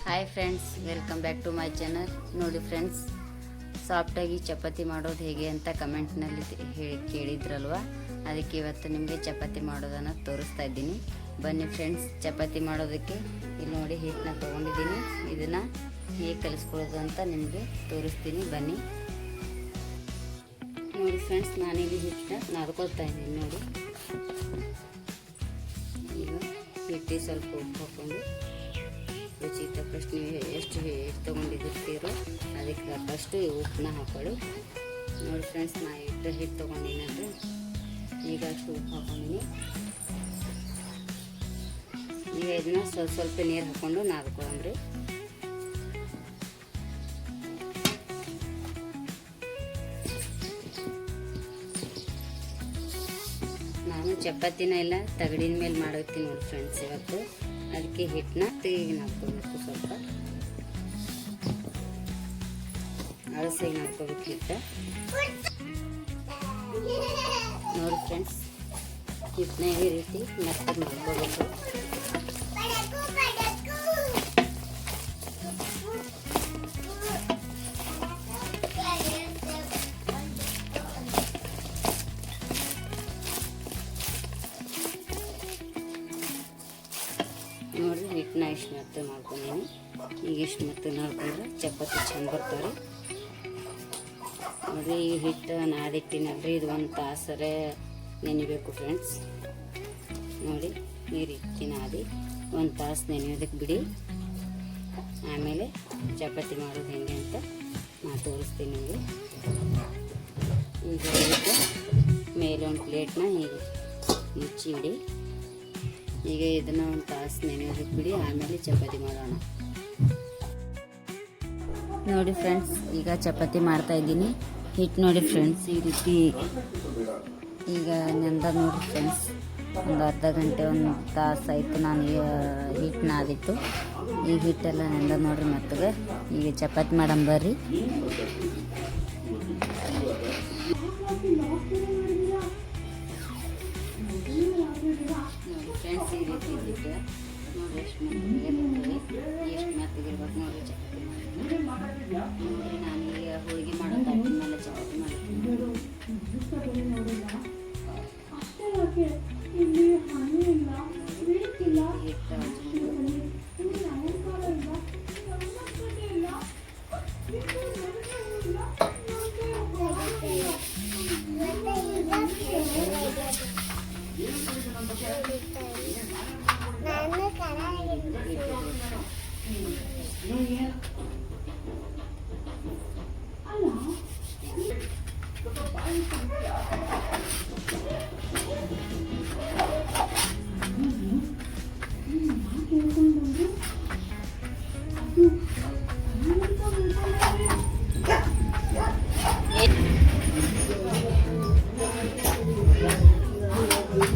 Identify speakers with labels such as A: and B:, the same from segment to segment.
A: Hi friends, welcome back to my channel. ನೋಡಿ friends, ಸಾಫ್ಟಾಗಿ ಚಪಾತಿ ಮಾಡೋದು ಹೇಗೆ ಅಂತ ಕಮೆಂಟ್ನಲ್ಲಿ ಕೇಳಿದ್ರಲ್ವ. ಅದಕ್ಕೆ ಇವತ್ತು ನಿಮಗೆ ಚಪಾತಿ ಮಾಡೋದನ್ನು ತೋರಿಸ್ತಾ ಇದ್ದೀನಿ. ಬನ್ನಿ ಫ್ರೆಂಡ್ಸ್, ಚಪಾತಿ ಮಾಡೋದಕ್ಕೆ ಇಲ್ಲಿ ನೋಡಿ ಹಿಟ್ಟನ್ನ ತೊಗೊಂಡಿದ್ದೀನಿ. ಇದನ್ನು ಹೇಗೆ ಕಲಿಸ್ಕೊಳ್ಳೋದು ಅಂತ ನಿಮಗೆ ತೋರಿಸ್ತೀನಿ. ಬನ್ನಿ ನೋಡಿ ಫ್ರೆಂಡ್ಸ್, ನಾನಿಲ್ಲಿ ಹಿಟ್ಟನ್ನ ನಾದ್ಕೊಳ್ತಾ ಇದ್ದೀನಿ. ನೋಡಿ, ಈಗ ಹಿಟ್ಟಿಗೆ ಸ್ವಲ್ಪ ಉಪ್ಪು ಹಾಕ್ಕೊಂಡು ರುಚಿಗೆ ತಕ್ಕಷ್ಟು ನೀವು ಎಷ್ಟು ಹಿಟ್ಟು ತೊಗೊಂಡಿರ್ತೀರೋ ಅದಕ್ಕೆ ತಕ್ಕಷ್ಟು ಉಪ್ಪನ್ನ ಹಾಕೊಳ್ಳಿ. ನೋಡಿ ಫ್ರೆಂಡ್ಸ್, ನಾನು ಹಿಟ್ಟು ತೊಗೊಂಡಿನಂದ್ರೆ ಈಗ ಅಷ್ಟು ಉಪ್ಪು ಹಾಕೊಂಡಿನಿ. ಈಗ ಇದನ್ನ ಸ್ವಲ್ಪ ನೀರು ಹಾಕ್ಕೊಂಡು ನಾದ್ಕೊಳ್ಳಂಬ್ರಿ. ನಾನು ಚಪಾತಿನ ಎಲ್ಲ ತಗಡಿನ ಮೇಲೆ ಮಾಡೋಗ್ತೀನಿ ನೋಡಿ ಫ್ರೆಂಡ್ಸ್ ಇವತ್ತು. ಅದಕ್ಕೆ ಹಿಟ್ಟನ್ನ ತೆಗಿಗೆ ನಾದ್ಕೋಬೇಕು, ಸ್ವಲ್ಪ ಅಳಸಾಗಿ ನಾದ್ಕೋಬೇಕು ಹಿಟ್ಟು. ನೋಡಿ ಫ್ರೆಂಡ್ಸ್, ಹಿಟ್ಟನ್ನ ಈ ರೀತಿ ಮೆತ್ತಗೆ ಮಾಡ್ಕೋಬೇಕು. ನೋಡಿರಿ, ಹಿಟ್ಟನ್ನ ಇಷ್ಟು ಮೆತ್ತಗೆ ಮಾಡ್ಕೊಂಡೀನಿ. ಈಗ ಇಷ್ಟು ಮೆತ್ತಗೆ ಮಾಡ್ಕೊಂಡ್ರೆ ಚಪಾತಿ ಚಂದ ಬರ್ತಾರೆ. ನೋಡಿರಿ, ಈ ಹಿಟ್ಟು ನಾದಿಟ್ಟಿನಲ್ರಿ, ಇದು ಒಂದು ತಾಸರೆ ನೆನಿಬೇಕು ಫ್ರೆಂಡ್ಸ್. ನೋಡಿ, ಈ ರೀತಿ ನಾದಿ ಒಂದು ತಾಸು ನೆನೆಯೋದಕ್ಕೆ ಬಿಡಿ. ಆಮೇಲೆ ಚಪಾತಿ ಮಾಡೋದು ಹೆಂಗೆ ಅಂತ ನಾನು ತೋರಿಸ್ತೀನಿ ನಿಮಗೆ. ಈಗ ಇದಕ್ಕೆ ಮೇಲೆ ಒಂದು ಪ್ಲೇಟ್ನ ಹೀಗೆ ಮುಚ್ಚಿ ಇಡಿ. ಈಗ ಇದನ್ನು ಒಂದು ತಾಸು ನೆನೆಯೋದಕ್ಕೆ ಬಿಡಿ, ಆಮೇಲೆ ಚಪಾತಿ ಮಾಡೋಣ. ನೋಡಿ ಫ್ರೆಂಡ್ಸ್, ಈಗ ಚಪಾತಿ ಮಾಡ್ತಾ ಇದ್ದೀನಿ. ಹಿಟ್ಟು ನೋಡಿ ಫ್ರೆಂಡ್ಸ್, ಈ ರೀತಿ ಈಗ ನೆಂದ ನೋಡಿ ಫ್ರೆಂಡ್ಸ್. ಒಂದು ಅರ್ಧ ಗಂಟೆ ಒಂದು ತಾಸು ಆಯಿತು ನಾನು ಹಿಟ್ಟು ನಾದಿತ್ತು. ಈಗ ಹಿಟ್ಟೆಲ್ಲ ನೆಂದ ನೋಡ್ರಿ ಮೆತ್ತಗೆ. ಈಗ ಚಪಾತಿ ಮಾಡಮ್ ಬರ್ರಿ. ಫ್ರೆಂಡ್ಸ್, ಈ ರೀತಿ ಹಿಟ್ಟು ನೋಡಿ ಎಷ್ಟು ಮೆತ್ತಗಿರ್ಬೇಕು ನೋಡಿ ಚಪಾತಿ ಮಾಡಿ. ನೋಡಿರಿ, ನಾನೀಗ ಹೋಳಿಗೆ ಮಾಡೋ ತಾಟಿನ ಮೇಲೆ ಚಪಾತಿ ಮಾಡ್ತೀನಿ.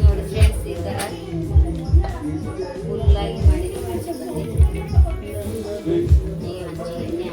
A: ನೋಡಿ ಫ್ರೆಂಡ್ಸ್, ಈ ಥರ ಫುಲ್ಲಾಗಿ ಮಾಡಿದ್ದೀವಿ ಚಪಾತಿ. ಈಗ ಹಂಚಿ ಎಣ್ಣೆ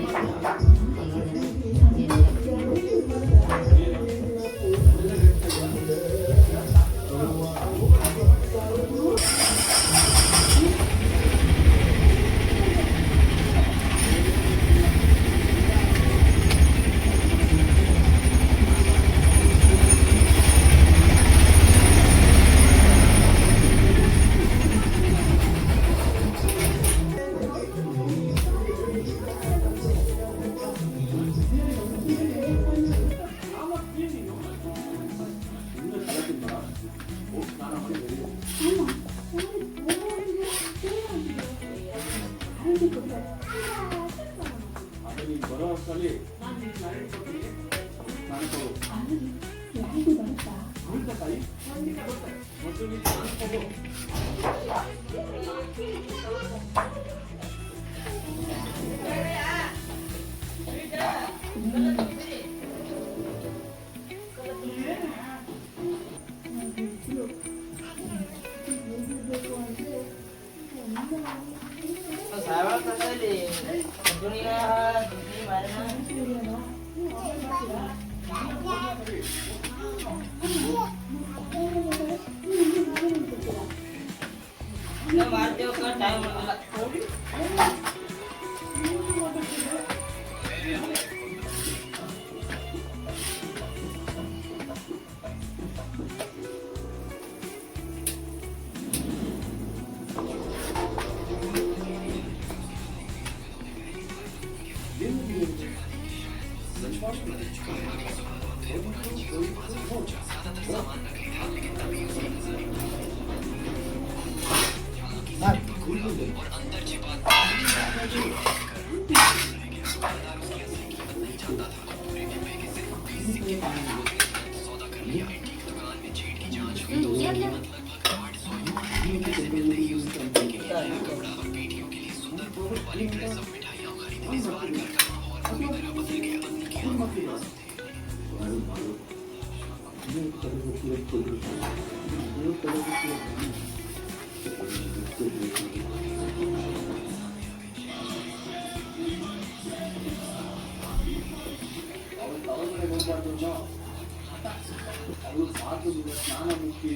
B: ಅದು ಸಾಕು ಸ್ನಾನ ಮುಚ್ಚಿ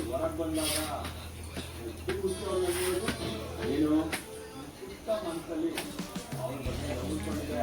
B: ಹೊರಗೆ ಬಂದಾಗ ಏನು ಸುತ್ತ ಮನಸ್ಸಲ್ಲಿ ಅವ್ರ ಬಗ್ಗೆ ಉಳ್ಕೊಂಡಿದೆ.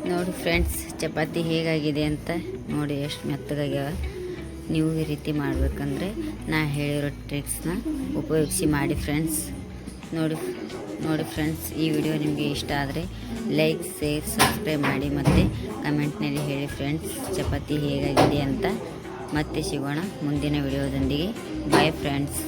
A: ನೋಡಿ ಫ್ರೆಂಡ್ಸ್, ಚಪಾತಿ ಹೇಗಾಗಿದೆ ಅಂತ ನೋಡಿ, ಎಷ್ಟು ಮೆತ್ತಗಾಗ್ಯಾವ. ನೀವು ಈ ರೀತಿ ಮಾಡಬೇಕಂದ್ರೆ ನಾ ಹೇಳಿರೋ ಟ್ರಿಕ್ಸ್ನ ಉಪಯೋಗಿಸಿ ಮಾಡಿ ಫ್ರೆಂಡ್ಸ್. ನೋಡಿ ಫ್ರೆಂಡ್ಸ್, ಈ ವಿಡಿಯೋ ನಿಮಗೆ ಇಷ್ಟ ಆದರೆ ಲೈಕ್, ಶೇರ್, ಸಬ್ಸ್ಕ್ರೈಬ್ ಮಾಡಿ ಮತ್ತು ಕಮೆಂಟ್ನಲ್ಲಿ ಹೇಳಿ ಫ್ರೆಂಡ್ಸ್ ಚಪಾತಿ ಹೇಗಾಗಿದೆ ಅಂತ. ಮತ್ತೆ ಸಿಗೋಣ ಮುಂದಿನ ವಿಡಿಯೋದೊಂದಿಗೆ. Bye friends.